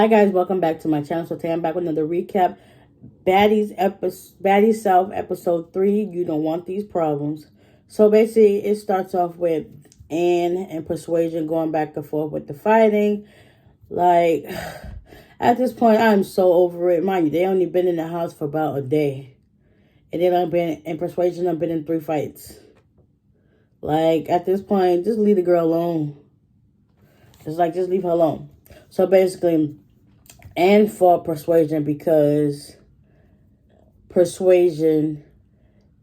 guys, welcome back to my channel. So today I'm back with another recap. Baddies South episode 3. You don't want these problems. So basically, it starts off with Anne and Persuasion going back and forth with the fighting. Like, at this point, I'm so over it. Mind you, they only been in the house for about a day, and they done been in Persuasion. I've been in 3 fights. Like, at this point, just leave the girl alone. Just leave her alone. So basically, Anne fought Persuasion because Persuasion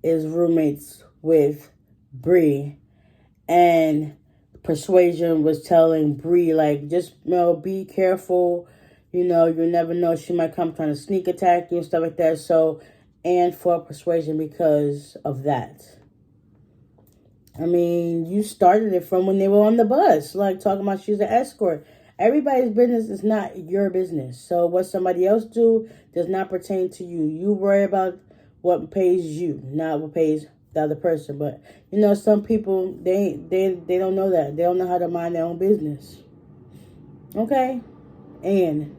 is roommates with Bree, and Persuasion was telling Bree, like, just, be careful, you never know, she might come trying to sneak attack you and stuff like that. So Anne fought Persuasion because of that. I mean, you started it from when they were on the bus, like, talking about she's an escort. Everybody's business is not your business. So what somebody else do does not pertain to you. You worry about what pays you, not what pays the other person. But, some people, they don't know that. They don't know how to mind their own business. Okay? And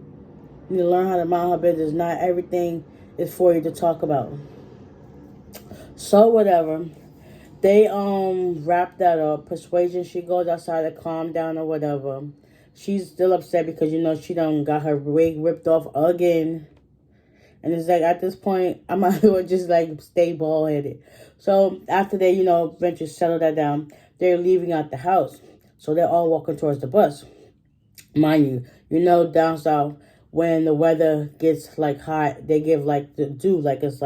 you need to learn how to mind her business. Not everything is for you to talk about. So, whatever. They wrap that up. Persuasion, she goes outside to calm down or whatever. She's still upset because, she done got her wig ripped off again. And it's like, at this point, I might as well just, stay bald-headed. So, after they, eventually settle that down, they're leaving out the house. So, they're all walking towards the bus. Mind you, down south, when the weather gets, hot, they give, the dew, it's,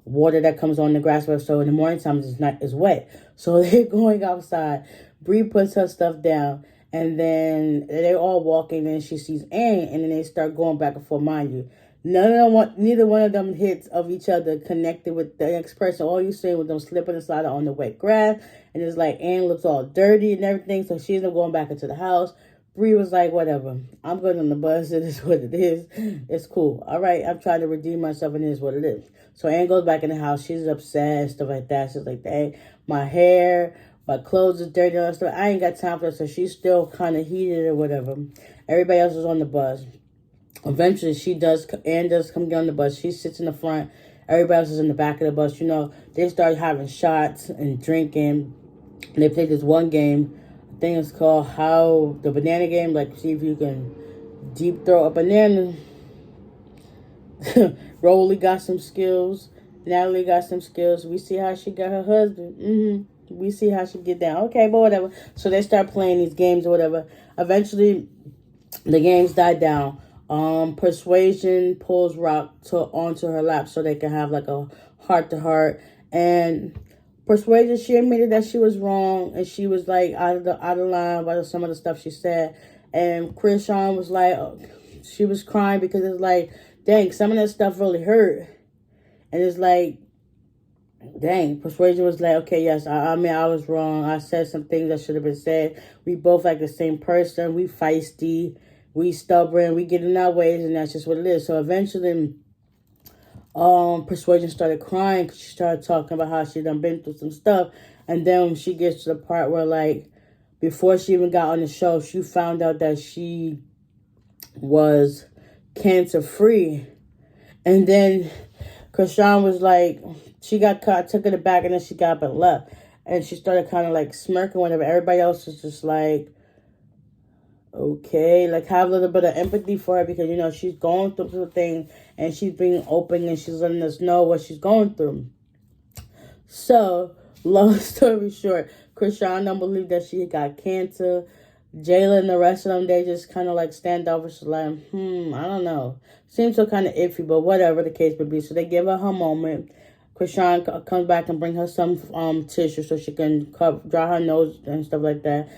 water that comes on the grass. So, in the morning time, it's wet. So, they're going outside. Bree puts her stuff down. And then they're all walking, and she sees Anne, and then they start going back and forth. Mind you, neither one of them hits of each other connected with the next person. All you see with them slipping and sliding on the wet grass, and it's like Anne looks all dirty and everything, so she's not going back into the house. Bree was like, whatever, I'm good on the bus. It is what it is. It's cool. All right, I'm trying to redeem myself, and it is what it is. So Anne goes back in the house. She's upset and stuff like that. She's like, hey, my hair, my clothes is dirty and stuff. I ain't got time for that. So she's still kind of heated or whatever. Everybody else is on the bus. Eventually, Anne does come get on the bus. She sits in the front. Everybody else is in the back of the bus. They start having shots and drinking. And they play this one game. I think it's called the banana game. See if you can deep throw a banana. Rolly got some skills. Natalie got some skills. We see how she got her husband. We see how she get down. Okay, but whatever. So they start playing these games or whatever. Eventually, the games die down. Persuasion pulls Rock onto her lap so they can have a heart-to-heart. And Persuasion, she admitted that she was wrong, and she was out of line by some of the stuff she said. And Krishan was she was crying because it's dang, some of that stuff really hurt. And it's dang, Persuasion was okay, yes, I was wrong. I said some things that should have been said. We both the same person. We feisty. We stubborn. We get in our ways, and that's just what it is. So eventually, Persuasion started crying because she started talking about how she done been through some stuff. And then when she gets to the part where, before she even got on the show, she found out that she was cancer-free. And then Krishan was she got caught, took her to back, and then she got up and left. And she started kind of smirking whenever everybody else was just okay, have a little bit of empathy for her because, she's going through the thing and she's being open and she's letting us know what she's going through. So, long story short, Krishan don't believe that she got cancer. Jayla and the rest of them, they just kind of standoffish, I don't know. Seems so kind of iffy, but whatever the case would be. So they give her moment. Krishan comes back and bring her some tissue so she can dry her nose and stuff like that.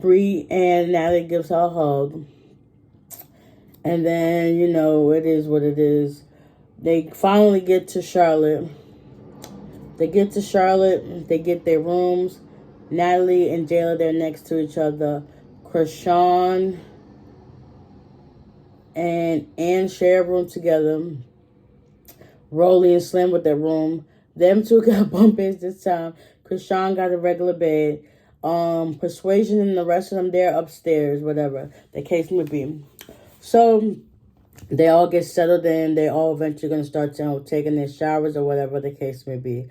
Bree and Natalie gives her a hug. And then, it is what it is. They finally get to Charlotte. They get their rooms. Natalie and Jayla, they're next to each other. Krishan and Anne share a room together. Rolly and Slim with their room. Them two got bunk beds this time. Krishan got a regular bed. Persuasion and the rest of them, they're upstairs, whatever the case may be. So they all get settled in. They all eventually going to start taking their showers or whatever the case may be.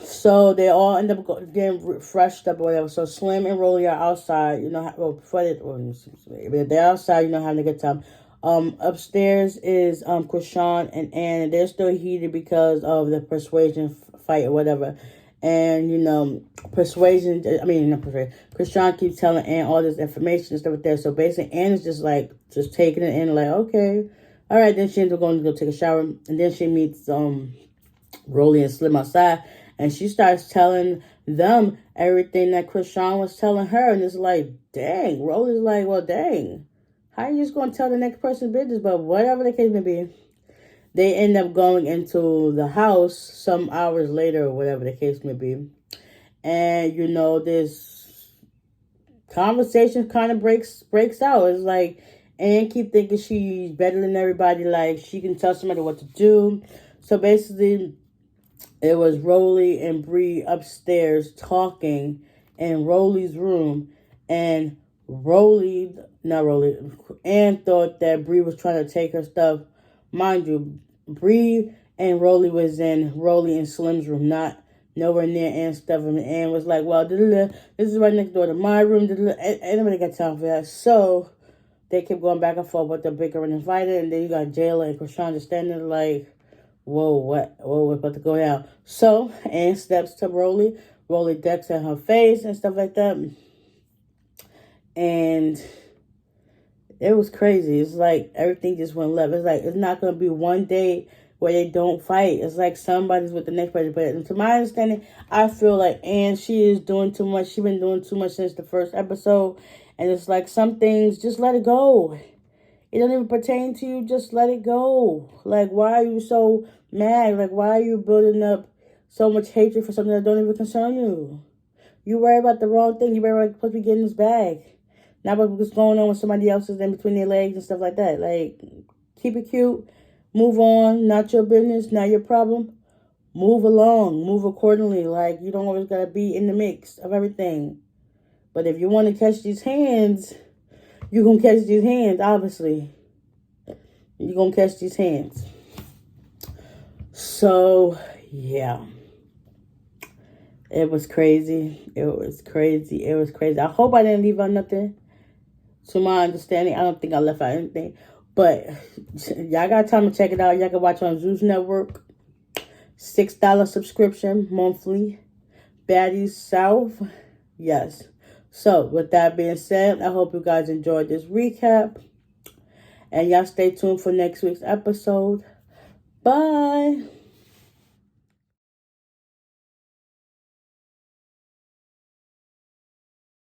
So they all end up getting refreshed up or whatever. So Slim and Rolly are outside, before they're outside, having a good time. Upstairs is Krishan and Ann, and they're still heated because of the persuasion fight or whatever. And not persuasion. Krishan keeps telling Ann all this information and stuff like that. So basically, Ann is just taking it in, like, okay, all right. Then she ends up going to go take a shower, and then she meets Rolly and Slim outside. And she starts telling them everything that Krishan was telling her. And it's like, dang. Rolly's like, well, dang. How are you just going to tell the next person's business? But whatever the case may be, they end up going into the house some hours later or whatever the case may be. And, this conversation kind of breaks out. It's like, Ann keep thinking she's better than everybody. Like, she can tell somebody what to do. So basically, it was Rolly and Bree upstairs talking in Rolly's room, and Ann thought that Bree was trying to take her stuff. Mind you, Bree and Rolly was in Rolly and Slim's room, not nowhere near Ann's stuff. And Ann was like, well, this is right next door to my room. Anybody got time for that? So they kept going back and forth with the bickering and fighting, and then you got Jayla and Krishan just standing there like, whoa, what? Whoa, we're about to go down. So Ann steps to Rolly. Rolly decks in her face and stuff like that. And it was crazy. It's like everything just went left. It's like it's not going to be one day where they don't fight. It's like somebody's with the next person. But to my understanding, I feel like Ann, she is doing too much. She's been doing too much since the first episode. And it's like some things, just let it go. It don't even pertain to you. Just let it go. Like, why are you so mad? Like, why are you building up so much hatred for something that don't even concern you? You worry about the wrong thing. You worry about supposed to be getting this bag. Not about what's going on with somebody else's in between their legs and stuff like that. Like, keep it cute. Move on. Not your business. Not your problem. Move along. Move accordingly. Like, you don't always got to be in the mix of everything. But if you want to catch these hands, you're going to catch these hands, obviously. You're going to catch these hands. So, yeah. It was crazy. It was crazy. It was crazy. I hope I didn't leave out nothing. To my understanding, I don't think I left out anything. But y'all got time to check it out. Y'all can watch on Zeus Network. $6 subscription monthly. Baddies South. Yes. So, with that being said, I hope you guys enjoyed this recap. And y'all stay tuned for next week's episode. Bye.